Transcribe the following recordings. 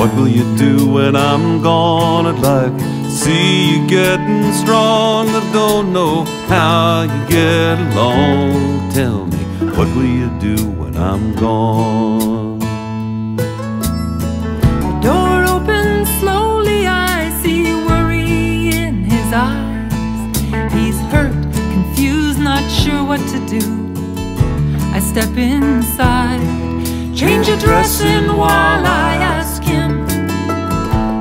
What will you do when I'm gone? I'd like to see you getting strong. I don't know how you get along. Tell me, what will you do when I'm gone? The door opens slowly, I see worry in his eyes. He's hurt, confused, not sure what to do. I step inside, change your dressing while I ask him,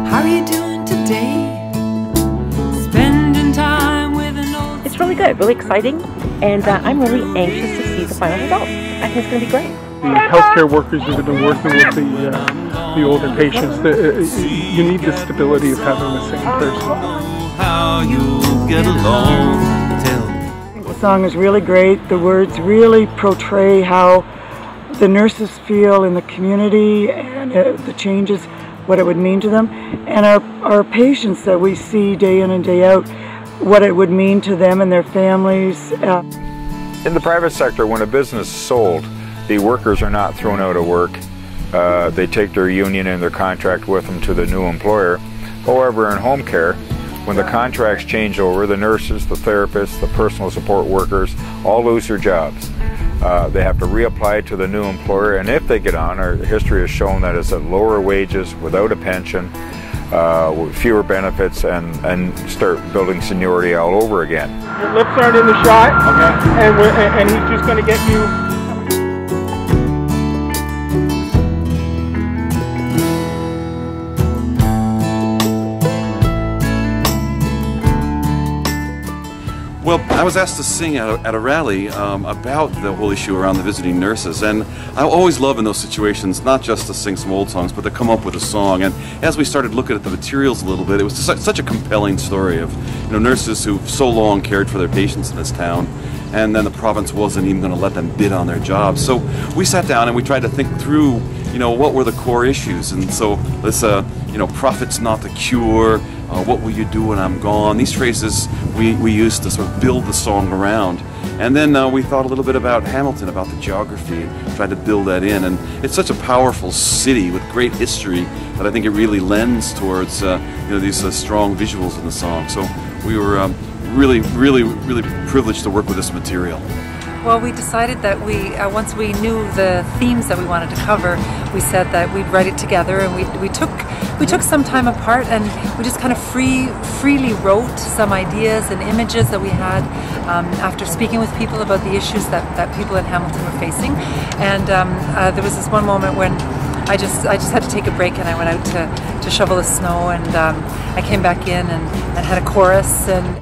how are you doing today? Spending time with an old... It's really good, really exciting, and I'm really anxious to see the final result. I think it's going to be great. The healthcare workers that have been working with the older patients, you need the stability of having the same person. How you get along? Tell me. The song is really great. The words really portray how the nurses feel in the community and the changes, what it would mean to them, and our patients that we see day in and day out, what it would mean to them and their families. In the private sector, when a business is sold, the workers are not thrown out of work. They take their union and their contract with them to the new employer. However, in home care, when the contracts change over, the nurses, the therapists, the personal support workers all lose their jobs. They have to reapply to the new employer, and if they get on, our history has shown that it's at lower wages, without a pension, with fewer benefits, and start building seniority all over again. Your lips aren't in the shot, okay. and he's just going to get you. Well, I was asked to sing at a rally about the whole issue around the visiting nurses, and I always love in those situations not just to sing some old songs, but to come up with a song. And as we started looking at the materials a little bit, it was such a compelling story of nurses who've so long cared for their patients in this town, and then the province wasn't even going to let them bid on their jobs. So we sat down and we tried to think through, what were the core issues. And so this, profit's not the cure. What will you do when I'm gone? These phrases we used to sort of build the song around. And then we thought a little bit about Hamilton, about the geography, and tried to build that in. And it's such a powerful city with great history that I think it really lends towards these strong visuals in the song. So we were really privileged to work with this material. Well, we decided that once we knew the themes that we wanted to cover, we said that we'd write it together, and we took some time apart, and we just kind of freely wrote some ideas and images that we had after speaking with people about the issues that people in Hamilton were facing. And there was this one moment when I just had to take a break, and I went out to shovel the snow, and I came back in and had a chorus. And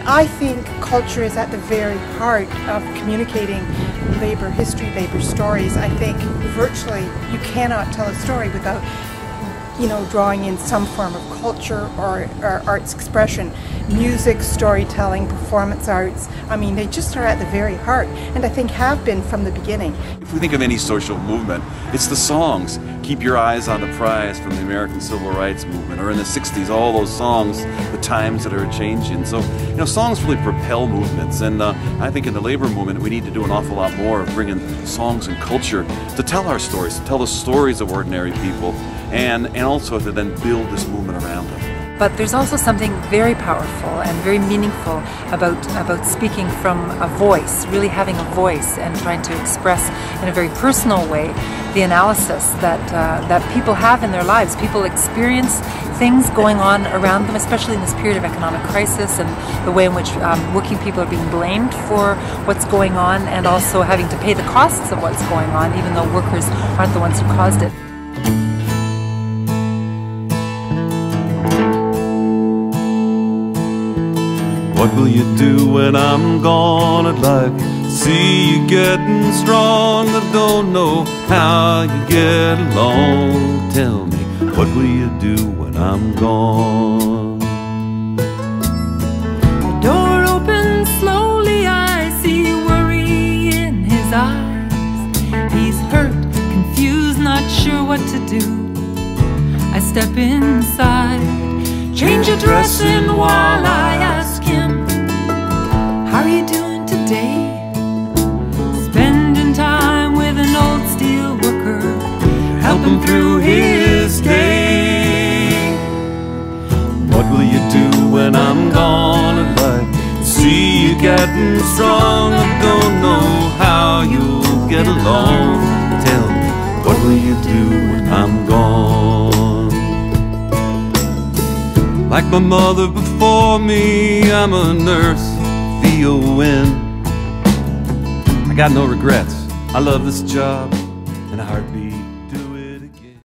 I think culture is at the very heart of communicating labor history, labor stories. I think virtually you cannot tell a story without, drawing in some form of culture or arts expression. Music, storytelling, performance arts, they just are at the very heart, and I think have been from the beginning. If we think of any social movement, it's the songs. Keep Your Eyes on the Prize from the American Civil Rights Movement, or in the 60s, all those songs, the times that are changing. So, songs really propel movements, and I think in the labor movement we need to do an awful lot more of bringing songs and culture to tell our stories, to tell the stories of ordinary people, and also to then build this movement around them. But there's also something very powerful and very meaningful about speaking from a voice, really having a voice and trying to express in a very personal way the analysis that people have in their lives. People experience things going on around them, especially in this period of economic crisis, and the way in which working people are being blamed for what's going on, and also having to pay the costs of what's going on, even though workers aren't the ones who caused it. What will you do when I'm gone? I'd like to see you getting strong. I don't know how you get along. Tell me, what will you do when I'm gone? what to do. I step inside, change your dressing while I ask him, how are you doing today? Spending time with an old steel worker, help him through his day. What will you do when I'm gone at life? See you getting strong, I don't know how you'll get along. Tell me, what will you do when I'm gone? Like my mother before me, I'm a nurse, VON. I got no regrets, I love this job in a heartbeat.